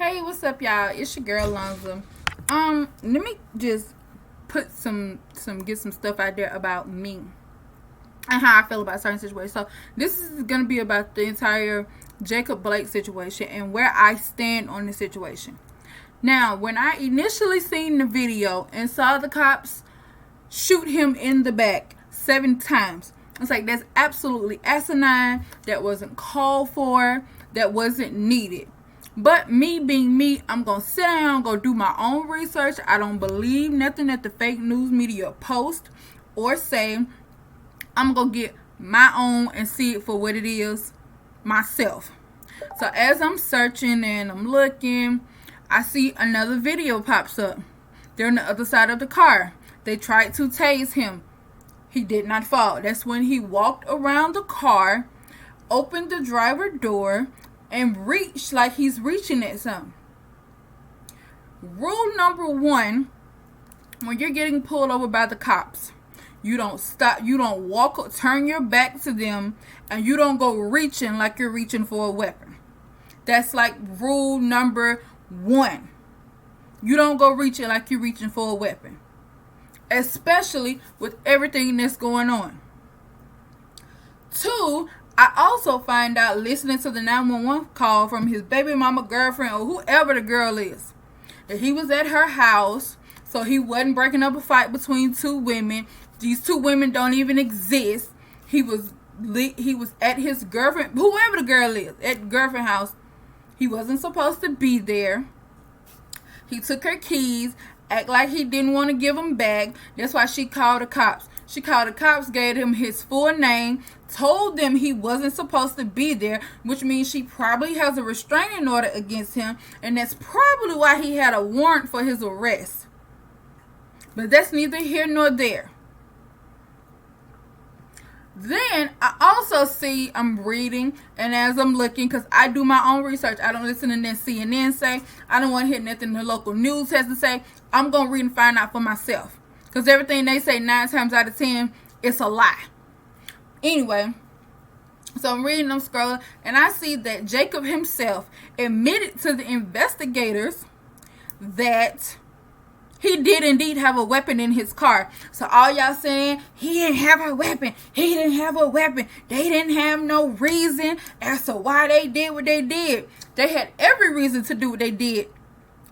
Hey, what's up, y'all? It's your girl Lonza. Let me just put get some stuff out there about me and how I feel about certain situations. So this is gonna be about the entire Jacob Blake situation and where I stand on the situation. Now, when I initially seen the video and saw the cops shoot him in the back 7 times, it's like that's absolutely asinine. That wasn't called for. That wasn't needed. But me being me, I'm going to sit down, go do my own research. I don't believe nothing that the fake news media post or say. I'm going to get my own and see it for what it is myself. So as I'm searching and I'm looking, I see another video pops up. They're on the other side of the car. They tried to tase him. He did not fall. That's when he walked around the car, opened the driver door, and reach like he's reaching at something. Rule number 1, when you're getting pulled over by the cops, you don't stop, you don't walk, turn your back to them, and you don't go reaching like you're reaching for a weapon. That's like rule number 1. You don't go reaching like you're reaching for a weapon, especially with everything that's going on. 2, I also find out listening to the 911 call from his baby mama girlfriend or whoever the girl is, that he was at her house, so he wasn't breaking up a fight between 2 women. These 2 women don't even exist. He was at his girlfriend, whoever the girl is, at girlfriend house. He wasn't supposed to be there. He took her keys, act like he didn't want to give them back. That's why she called the cops. She called the cops, gave him his full name, told them he wasn't supposed to be there, which means she probably has a restraining order against him, and that's probably why he had a warrant for his arrest. But that's neither here nor there. Then I also see, I'm reading, and as I'm looking, because I do my own research, I don't listen to that CNN say, I don't want to hear nothing the local news has to say. I'm going to read and find out for myself, because everything they say 9 times out of 10, it's a lie. Anyway, so I'm reading, I'm scrolling, and I see that Jacob himself admitted to the investigators that he did indeed have a weapon in his car. So all y'all saying he didn't have a weapon, he didn't have a weapon, they didn't have no reason as to why they did what they did. They had every reason to do what they did,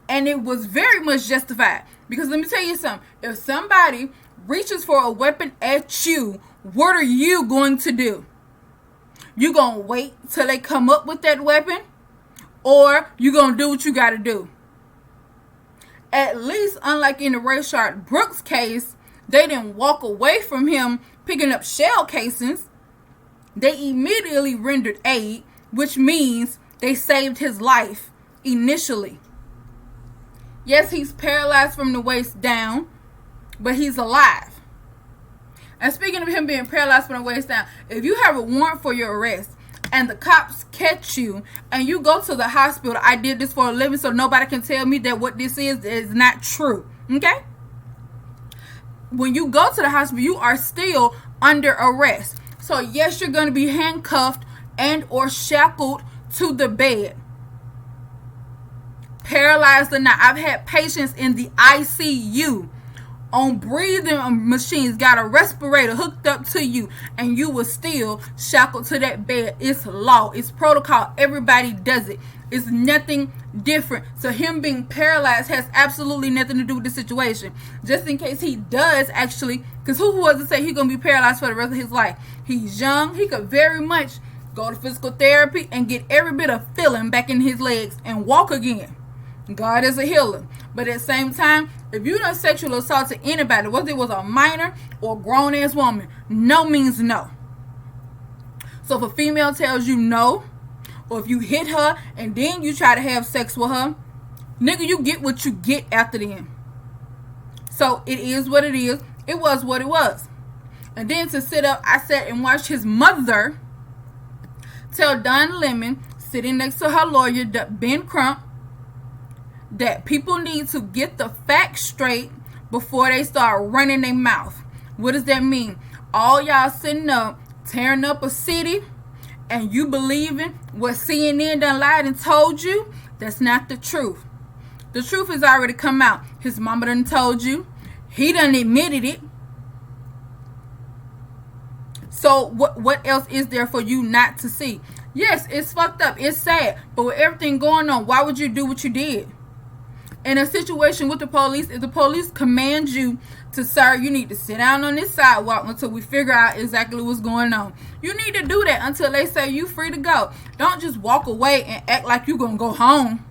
and it was very much justified. Because let me tell you something, if somebody reaches for a weapon at you, what are you going to do? You gonna wait till they come up with that weapon, or you gonna do what you gotta do? At least, unlike in the Rayshard Brooks case, they didn't walk away from him picking up shell casings. They immediately rendered aid, which means they saved his life initially. Yes, he's paralyzed from the waist down, but he's alive. And speaking of him being paralyzed from the waist down, if you have a warrant for your arrest and the cops catch you and you go to the hospital, I did this for a living, so nobody can tell me that what this is not true. Okay? When you go to the hospital, you are still under arrest. So yes, you're going to be handcuffed and or shackled to the bed. Paralyzed or not. I've had patients in the ICU on breathing machines, got a respirator hooked up to you, and you were still shackled to that bed. It's law, it's protocol, everybody does it. It's nothing different. So him being paralyzed has absolutely nothing to do with the situation. Just in case he does actually, because who was to say he's going to be paralyzed for the rest of his life? He's young, he could very much go to physical therapy and get every bit of feeling back in his legs and walk again. God is a healer. But at the same time, if you done sexual assault to anybody, whether it was a minor or a grown-ass woman, no means no. So if a female tells you no, or if you hit her and then you try to have sex with her, nigga, you get what you get after the end. So it is what it is. It was what it was. And then to sit up, I sat and watched his mother tell Don Lemon, sitting next to her lawyer, Ben Crump, that people need to get the facts straight before they start running their mouth. What does that mean? All y'all sitting up, tearing up a city, and you believing what CNN done lied and told you, That's not the truth. The truth has already come out. His mama done told you. He done admitted it. So what else is there for you not to see? Yes, it's fucked up. It's sad. But with everything going on, why would you do what you did? In a situation with the police, if the police command you to, sir, you need to sit down on this sidewalk until we figure out exactly what's going on. You need to do that until they say you free to go. Don't just walk away and act like you gonna go home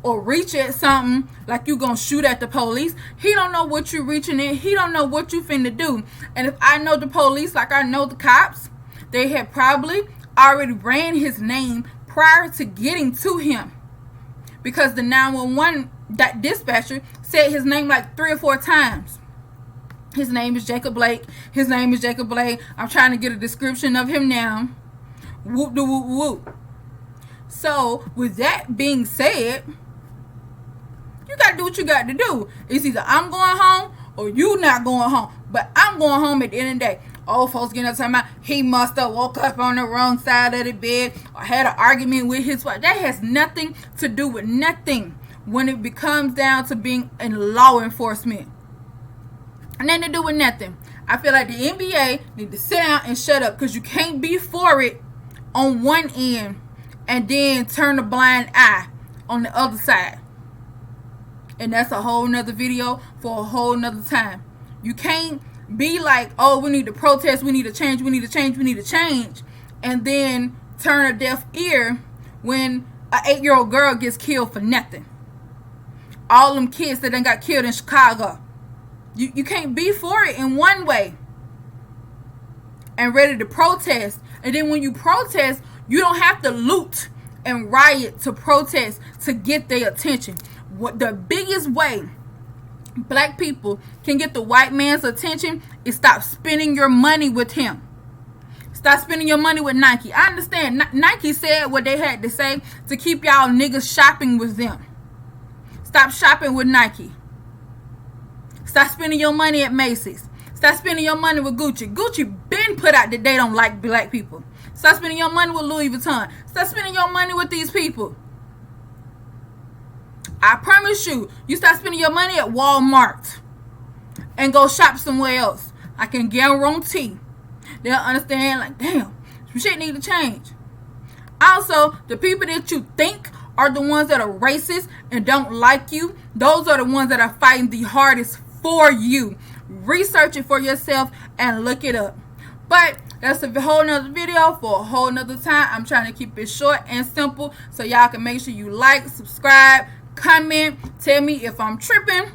or reach at something like you gonna shoot at the police. He don't know what you reaching at. He don't know what you finna do. And if I know the police like I know the cops, they had probably already ran his name prior to getting to him, because the 911 that dispatcher said his name like 3 or 4 times. His name is Jacob Blake. His name is Jacob Blake. I'm trying to get a description of him now. Whoop de whoop whoop. So with that being said, you got to do what you got to do. It's either I'm going home or you not going home. But I'm going home at the end of the day. Old folks getting up talking about he must have woke up on the wrong side of the bed or had an argument with his wife. That has nothing to do with nothing when it becomes down to being in law enforcement. Nothing to do with nothing. I feel like the NBA need to sit down and shut up, because you can't be for it on one end and then turn a blind eye on the other side. And that's a whole nother video for a whole nother time. You can't be like, oh, we need to protest, we need to change, we need to change, we need to change, and then turn a deaf ear when an 8-year-old girl gets killed for nothing. All them kids that done got killed in Chicago. You can't be for it in one way and ready to protest. And then when you protest, you don't have to loot and riot to protest to get their attention. What the biggest way black people can get the white man's attention is stop spending your money with him. Stop spending your money with Nike. I understand Nike said what they had to say to keep y'all niggas shopping with them. Stop shopping with Nike. Stop spending your money at Macy's. Stop spending your money with Gucci. Gucci been put out that they don't like black people. Stop spending your money with Louis Vuitton. Stop spending your money with these people. I promise you, you start spending your money at Walmart and go shop somewhere else. I can guarantee they'll understand, like, damn, some shit need to change. Also, the people that you think are the ones that are racist and don't like you, those are the ones that are fighting the hardest for you. Research it for yourself and look it up. But that's a whole nother video for a whole nother time. I'm trying to keep it short and simple so y'all can make sure you like, subscribe, comment, tell me if I'm tripping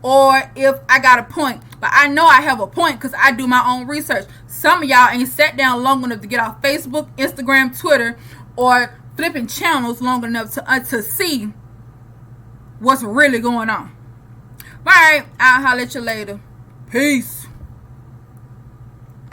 or if I got a point. But I know I have a point because I do my own research. Some of y'all ain't sat down long enough to get off Facebook, Instagram, Twitter, or flipping channels long enough to see what's really going on. Alright, I'll holler at you later. Peace.